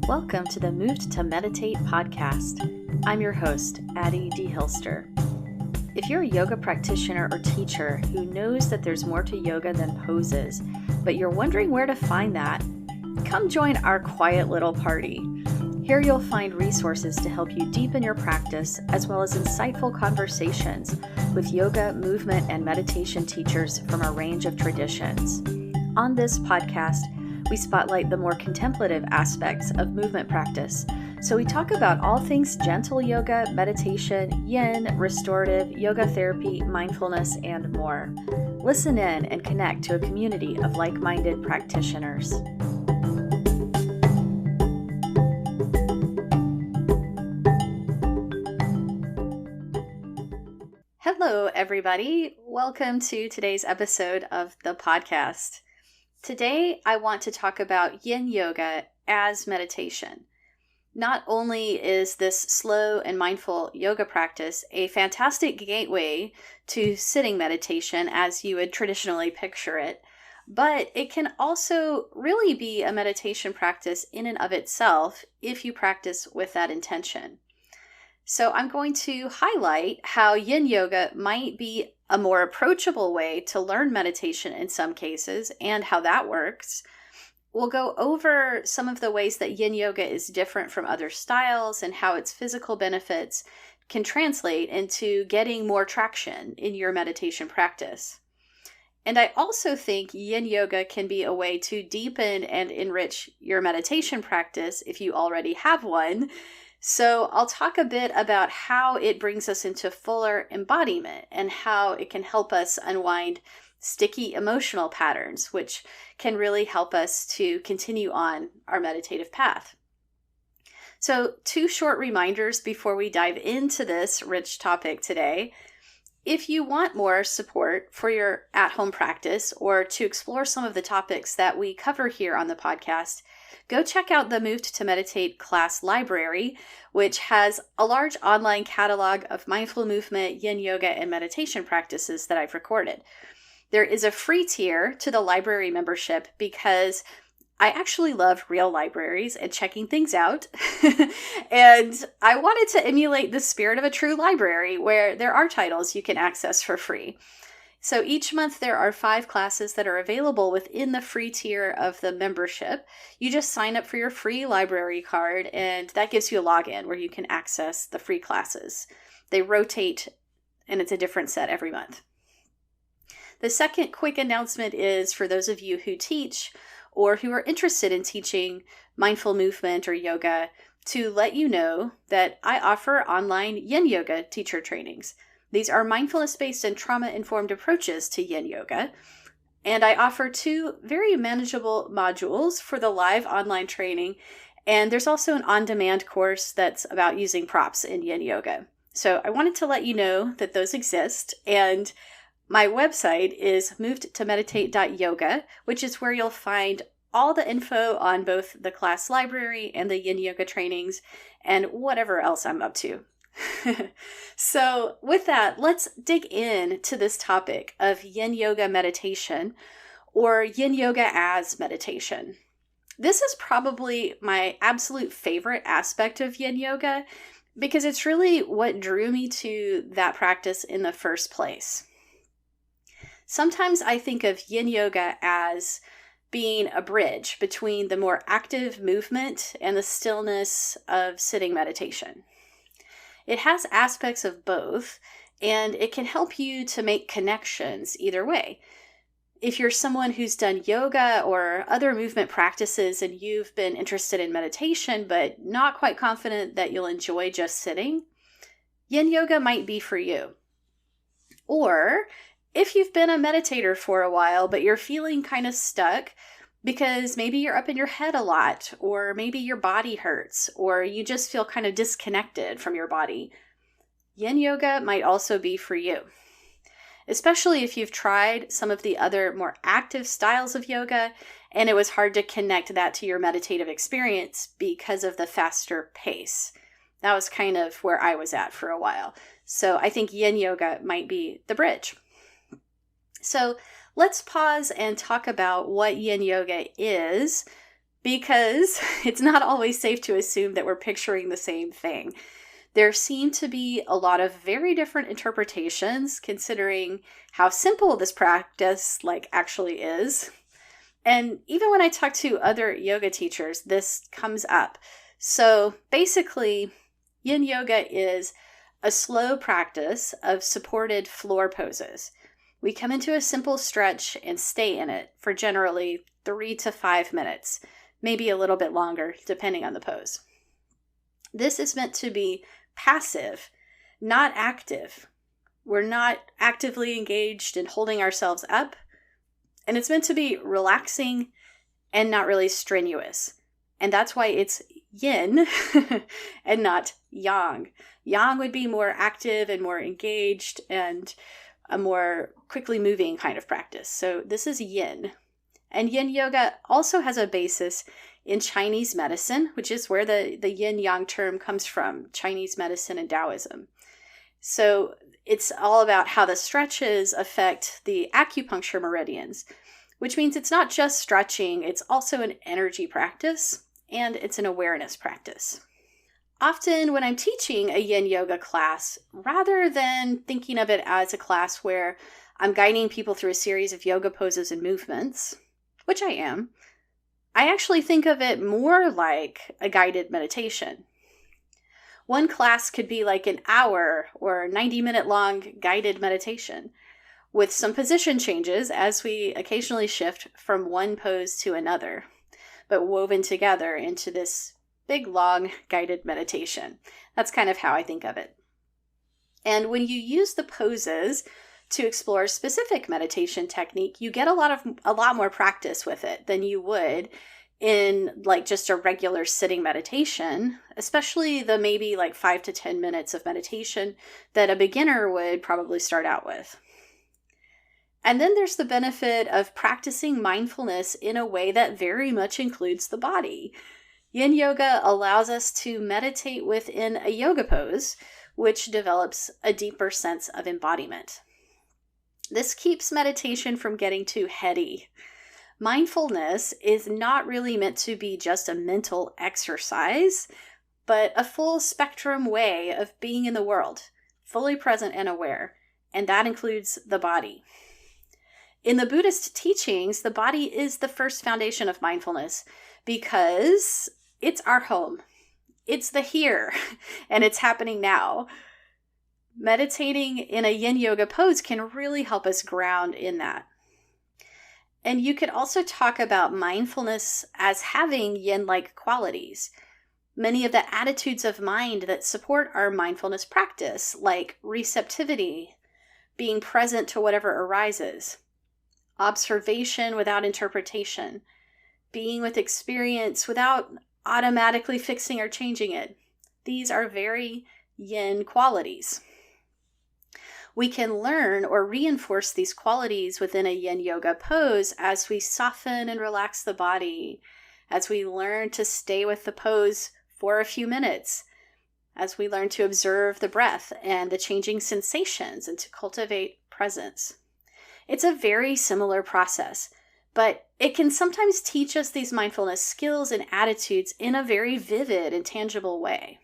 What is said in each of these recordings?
Welcome to the Moved to Meditate podcast. I'm your host, Addie D. Hilster. If you're a yoga practitioner or teacher who knows that there's more to yoga than poses, but you're wondering where to find that, come join our quiet little party. Here you'll find resources to help you deepen your practice, as well as insightful conversations with yoga, movement, and meditation teachers from a range of traditions. On this podcast, we spotlight the more contemplative aspects of movement practice. So we talk about all things gentle yoga, meditation, yin, restorative, yoga therapy, mindfulness, and more. Listen in and connect to a community of like-minded practitioners. Hello, everybody. Welcome to today's episode of the podcast. Today, I want to talk about Yin Yoga as meditation. Not only is this slow and mindful yoga practice a fantastic gateway to sitting meditation as you would traditionally picture it, but it can also really be a meditation practice in and of itself if you practice with that intention. So I'm going to highlight how Yin Yoga might be a more approachable way to learn meditation in some cases and how that works. We'll go over some of the ways that Yin Yoga is different from other styles and how its physical benefits can translate into getting more traction in your meditation practice. And I also think Yin Yoga can be a way to deepen and enrich your meditation practice if you already have one. So I'll talk a bit about how it brings us into fuller embodiment and how it can help us unwind sticky emotional patterns, which can really help us to continue on our meditative path. So 2 short reminders before we dive into this rich topic today. If you want more support for your at-home practice or to explore some of the topics that we cover here on the podcast, go check out the Moved to Meditate class library, which has a large online catalog of mindful movement, yin yoga, and meditation practices that I've recorded. There is a free tier to the library membership because I actually love real libraries and checking things out. And I wanted to emulate the spirit of a true library where there are titles you can access for free. So each month there are 5 classes that are available within the free tier of the membership. You just sign up for your free library card and that gives you a login where you can access the free classes. They rotate and it's a different set every month. The second quick announcement is for those of you who teach or who are interested in teaching mindful movement or yoga to let you know that I offer online Yin Yoga teacher trainings. These are mindfulness-based and trauma-informed approaches to Yin Yoga, and I offer 2 very manageable modules for the live online training, and there's also an on-demand course that's about using props in Yin Yoga. So I wanted to let you know that those exist, and my website is movedtomeditate.yoga, which is where you'll find all the info on both the class library and the Yin Yoga trainings and whatever else I'm up to. So with that, let's dig into this topic of Yin Yoga meditation or Yin Yoga as meditation. This is probably my absolute favorite aspect of Yin Yoga because it's really what drew me to that practice in the first place. Sometimes I think of Yin Yoga as being a bridge between the more active movement and the stillness of sitting meditation. It has aspects of both, and it can help you to make connections either way. If you're someone who's done yoga or other movement practices and you've been interested in meditation but not quite confident that you'll enjoy just sitting, Yin Yoga might be for you. Or if you've been a meditator for a while but you're feeling kind of stuck because maybe you're up in your head a lot, or maybe your body hurts, or you just feel kind of disconnected from your body, Yin Yoga might also be for you. Especially if you've tried some of the other more active styles of yoga, and it was hard to connect that to your meditative experience because of the faster pace. That was kind of where I was at for a while. So I think Yin Yoga might be the bridge. So let's pause and talk about what Yin Yoga is because it's not always safe to assume that we're picturing the same thing. There seem to be a lot of very different interpretations considering how simple this practice actually is. And even when I talk to other yoga teachers, this comes up. So basically, Yin Yoga is a slow practice of supported floor poses. We come into a simple stretch and stay in it for generally 3 to 5 minutes, maybe a little bit longer, depending on the pose. This is meant to be passive, not active. We're not actively engaged in holding ourselves up, and it's meant to be relaxing and not really strenuous. And that's why it's yin and not yang. Yang would be more active and more engaged and a more quickly moving kind of practice. So this is yin. And yin yoga also has a basis in Chinese medicine, which is where the yin-yang term comes from, Chinese medicine and Taoism. So it's all about how the stretches affect the acupuncture meridians, which means it's not just stretching, it's also an energy practice, and it's an awareness practice. Often when I'm teaching a yin yoga class, rather than thinking of it as a class where I'm guiding people through a series of yoga poses and movements, which I am, I actually think of it more like a guided meditation. One class could be like an hour or 90-minute long guided meditation with some position changes as we occasionally shift from one pose to another, but woven together into this big, long guided meditation. That's kind of how I think of it. And when you use the poses to explore a specific meditation technique, you get a lot more practice with it than you would in just a regular sitting meditation, especially the maybe 5 to 10 minutes of meditation that a beginner would probably start out with. And then there's the benefit of practicing mindfulness in a way that very much includes the body. Yin Yoga allows us to meditate within a yoga pose, which develops a deeper sense of embodiment. This keeps meditation from getting too heady. Mindfulness is not really meant to be just a mental exercise, but a full spectrum way of being in the world, fully present and aware, and that includes the body. In the Buddhist teachings, the body is the first foundation of mindfulness because it's our home. It's the here, and it's happening now. Meditating in a yin yoga pose can really help us ground in that. And you could also talk about mindfulness as having yin-like qualities. Many of the attitudes of mind that support our mindfulness practice, like receptivity, being present to whatever arises, observation without interpretation, being with experience without automatically fixing or changing it. These are very yin qualities. We can learn or reinforce these qualities within a yin yoga pose as we soften and relax the body, as we learn to stay with the pose for a few minutes, as we learn to observe the breath and the changing sensations and to cultivate presence. It's a very similar process, but it can sometimes teach us these mindfulness skills and attitudes in a very vivid and tangible way.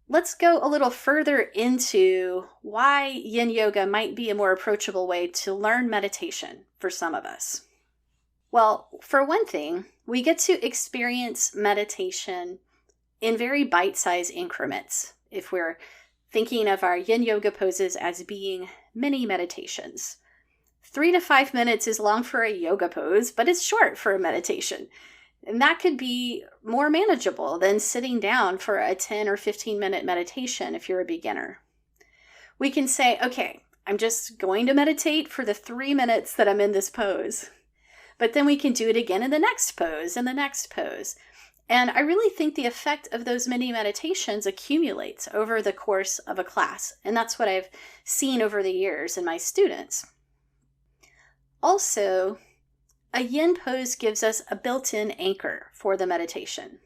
Let's go a little further into why yin yoga might be a more approachable way to learn meditation for some of us. Well, for one thing, we get to experience meditation in very bite-sized increments if we're thinking of our yin yoga poses as being mini meditations. 3 to 5 minutes is long for a yoga pose, but it's short for a meditation. And that could be more manageable than sitting down for a 10 or 15 minute meditation if you're a beginner. We can say, okay, I'm just going to meditate for the 3 minutes that I'm in this pose. But then we can do it again in the next pose and the next pose. And I really think the effect of those mini meditations accumulates over the course of a class. And that's what I've seen over the years in my students. Also, a yin pose gives us a built-in anchor for the meditation.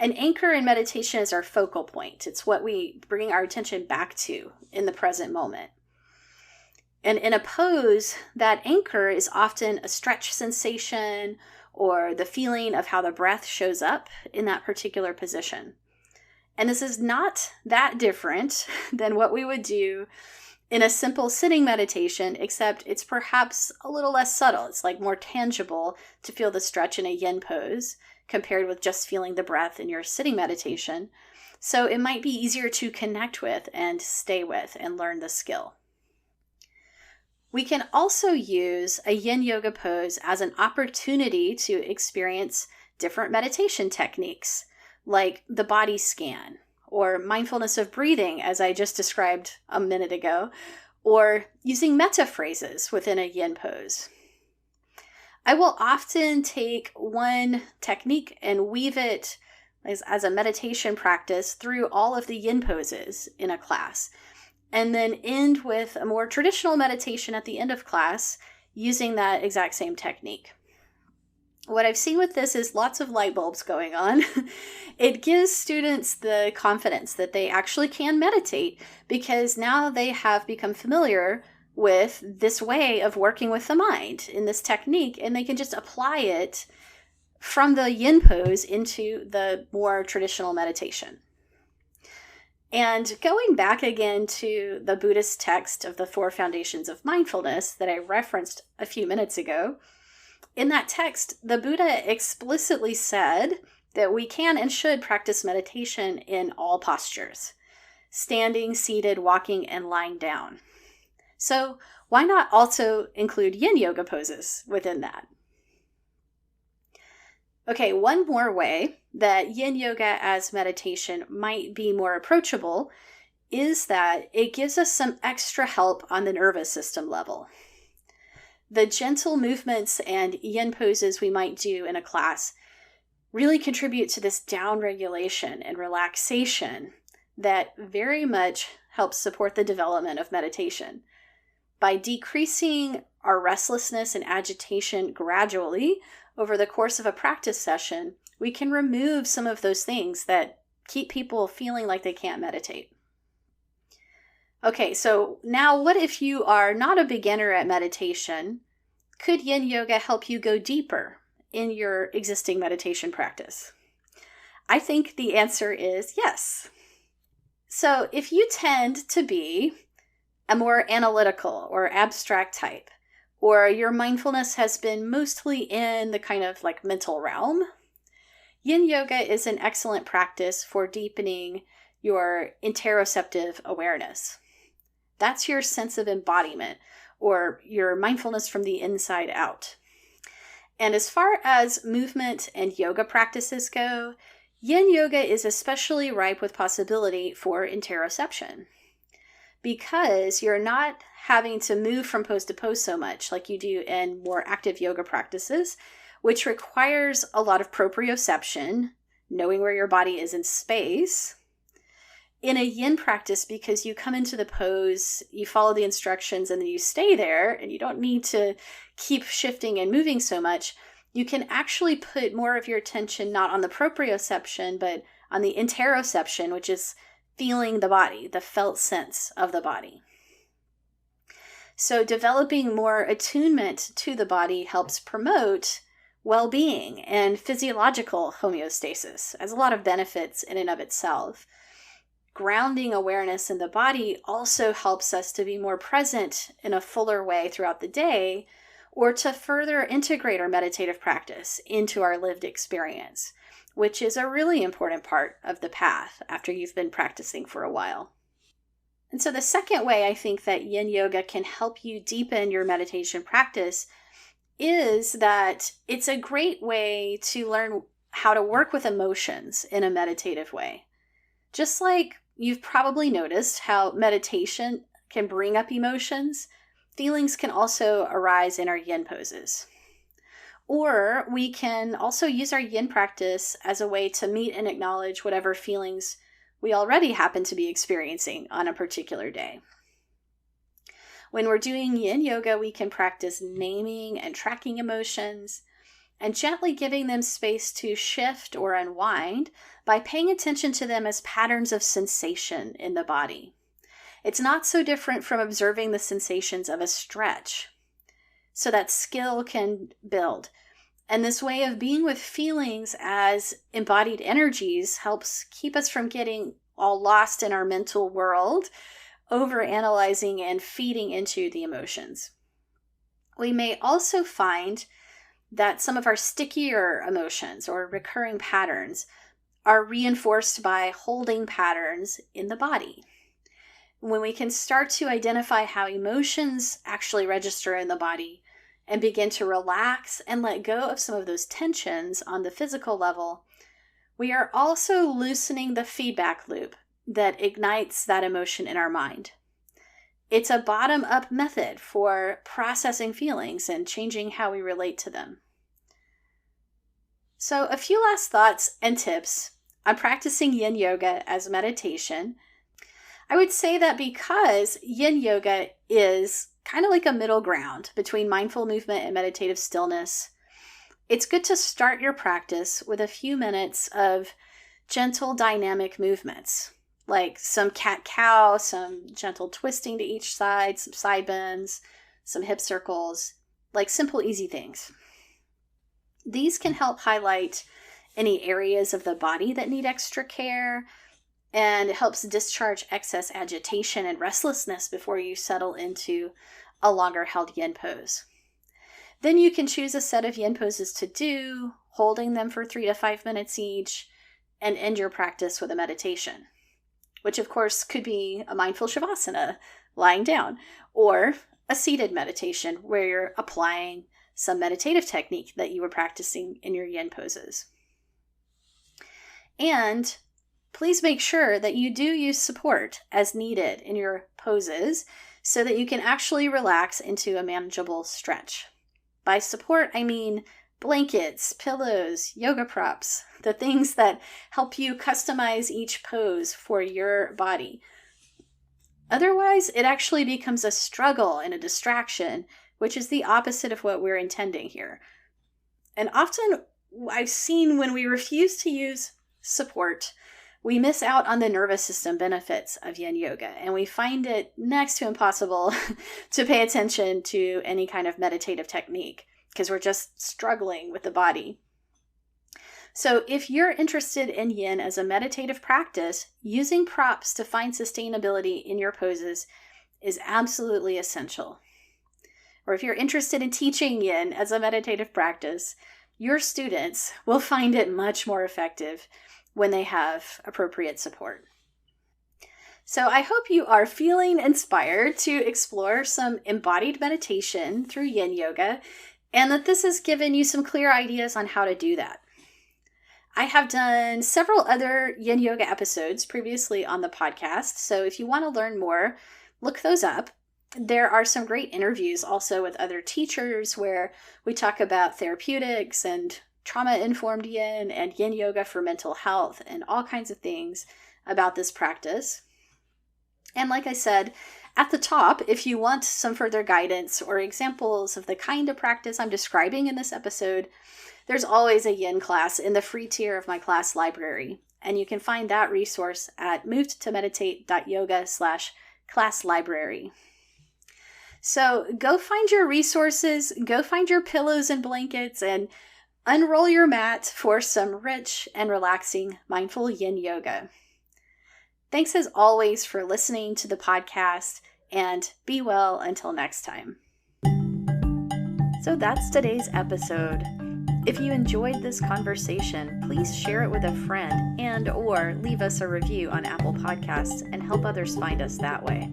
An anchor in meditation is our focal point. It's what we bring our attention back to in the present moment. And in a pose, that anchor is often a stretch sensation or the feeling of how the breath shows up in that particular position. And this is not that different than what we would do in a simple sitting meditation, except it's perhaps a little less subtle. It's like more tangible to feel the stretch in a yin pose compared with just feeling the breath in your sitting meditation. So it might be easier to connect with and stay with and learn the skill. We can also use a yin yoga pose as an opportunity to experience different meditation techniques, like the body scan, or mindfulness of breathing, as I just described a minute ago, or using metta phrases within a yin pose. I will often take one technique and weave it as a meditation practice through all of the yin poses in a class, and then end with a more traditional meditation at the end of class using that exact same technique. What I've seen with this is lots of light bulbs going on. It gives students the confidence that they actually can meditate because now they have become familiar with this way of working with the mind in this technique, and they can just apply it from the yin pose into the more traditional meditation. And going back again to the Buddhist text of the 4 Foundations of Mindfulness that I referenced a few minutes ago, in that text, the Buddha explicitly said that we can and should practice meditation in all postures: standing, seated, walking, and lying down. So why not also include yin yoga poses within that? Okay, one more way that yin yoga as meditation might be more approachable is that it gives us some extra help on the nervous system level. The gentle movements and yin poses we might do in a class really contribute to this down-regulation and relaxation that very much helps support the development of meditation. By decreasing our restlessness and agitation gradually over the course of a practice session, we can remove some of those things that keep people feeling like they can't meditate. Okay, so now what if you are not a beginner at meditation? Could yin yoga help you go deeper in your existing meditation practice? I think the answer is yes. So if you tend to be a more analytical or abstract type, or your mindfulness has been mostly in the kind of like mental realm, yin yoga is an excellent practice for deepening your interoceptive awareness. That's your sense of embodiment, or your mindfulness from the inside out. And as far as movement and yoga practices go, yin yoga is especially ripe with possibility for interoception, because you're not having to move from pose to pose so much like you do in more active yoga practices, which requires a lot of proprioception, knowing where your body is in space. In a yin practice, because you come into the pose, you follow the instructions, and then you stay there, and you don't need to keep shifting and moving so much, you can actually put more of your attention not on the proprioception, but on the interoception, which is feeling the body, the felt sense of the body. So developing more attunement to the body helps promote well-being and physiological homeostasis, has a lot of benefits in and of itself. Grounding awareness in the body also helps us to be more present in a fuller way throughout the day, or to further integrate our meditative practice into our lived experience, which is a really important part of the path after you've been practicing for a while. And so the second way I think that yin yoga can help you deepen your meditation practice is that it's a great way to learn how to work with emotions in a meditative way. Just like you've probably noticed how meditation can bring up emotions, feelings can also arise in our yin poses. Or we can also use our yin practice as a way to meet and acknowledge whatever feelings we already happen to be experiencing on a particular day. When we're doing yin yoga, we can practice naming and tracking emotions and gently giving them space to shift or unwind by paying attention to them as patterns of sensation in the body. It's not so different from observing the sensations of a stretch. So that skill can build. And this way of being with feelings as embodied energies helps keep us from getting all lost in our mental world, overanalyzing and feeding into the emotions. We may also find that some of our stickier emotions or recurring patterns are reinforced by holding patterns in the body. When we can start to identify how emotions actually register in the body and begin to relax and let go of some of those tensions on the physical level, we are also loosening the feedback loop that ignites that emotion in our mind. It's a bottom-up method for processing feelings and changing how we relate to them. So a few last thoughts and tips on practicing Yin Yoga as meditation. I would say that because Yin Yoga is kind of like a middle ground between mindful movement and meditative stillness, it's good to start your practice with a few minutes of gentle dynamic movements, like some cat-cow, some gentle twisting to each side, some side bends, some hip circles, like simple, easy things. These can help highlight any areas of the body that need extra care, and it helps discharge excess agitation and restlessness before you settle into a longer held yin pose. Then you can choose a set of yin poses to do, holding them for 3 to 5 minutes each, and end your practice with a meditation, which of course could be a mindful shavasana, lying down, or a seated meditation where you're applying some meditative technique that you were practicing in your yin poses. And please make sure that you do use support as needed in your poses so that you can actually relax into a manageable stretch. By support, I mean blankets, pillows, yoga props, the things that help you customize each pose for your body. Otherwise, it actually becomes a struggle and a distraction, which is the opposite of what we're intending here. And often I've seen when we refuse to use support, we miss out on the nervous system benefits of Yin Yoga, and we find it next to impossible to pay attention to any kind of meditative technique because we're just struggling with the body. So if you're interested in Yin as a meditative practice, using props to find sustainability in your poses is absolutely essential. Or if you're interested in teaching Yin as a meditative practice, your students will find it much more effective when they have appropriate support. So I hope you are feeling inspired to explore some embodied meditation through Yin Yoga, and that this has given you some clear ideas on how to do that. I have done several other Yin Yoga episodes previously on the podcast, so if you want to learn more, look those up. There are some great interviews also with other teachers where we talk about therapeutics and trauma-informed Yin and Yin Yoga for mental health and all kinds of things about this practice. And like I said, at the top, if you want some further guidance or examples of the kind of practice I'm describing in this episode, there's always a Yin class in the free tier of my class library. And you can find that resource at movedtomeditate.yoga/class library. So go find your resources, go find your pillows and blankets, and unroll your mat for some rich and relaxing mindful Yin Yoga. Thanks as always for listening to the podcast, and be well until next time. So that's today's episode. If you enjoyed this conversation, please share it with a friend and/or leave us a review on Apple Podcasts and help others find us that way.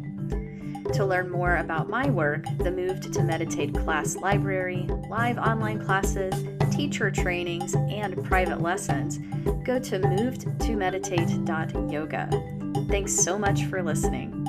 To learn more about my work, the Moved to Meditate class library, live online classes, teacher trainings, and private lessons, go to movedtomeditate.yoga. Thanks so much for listening.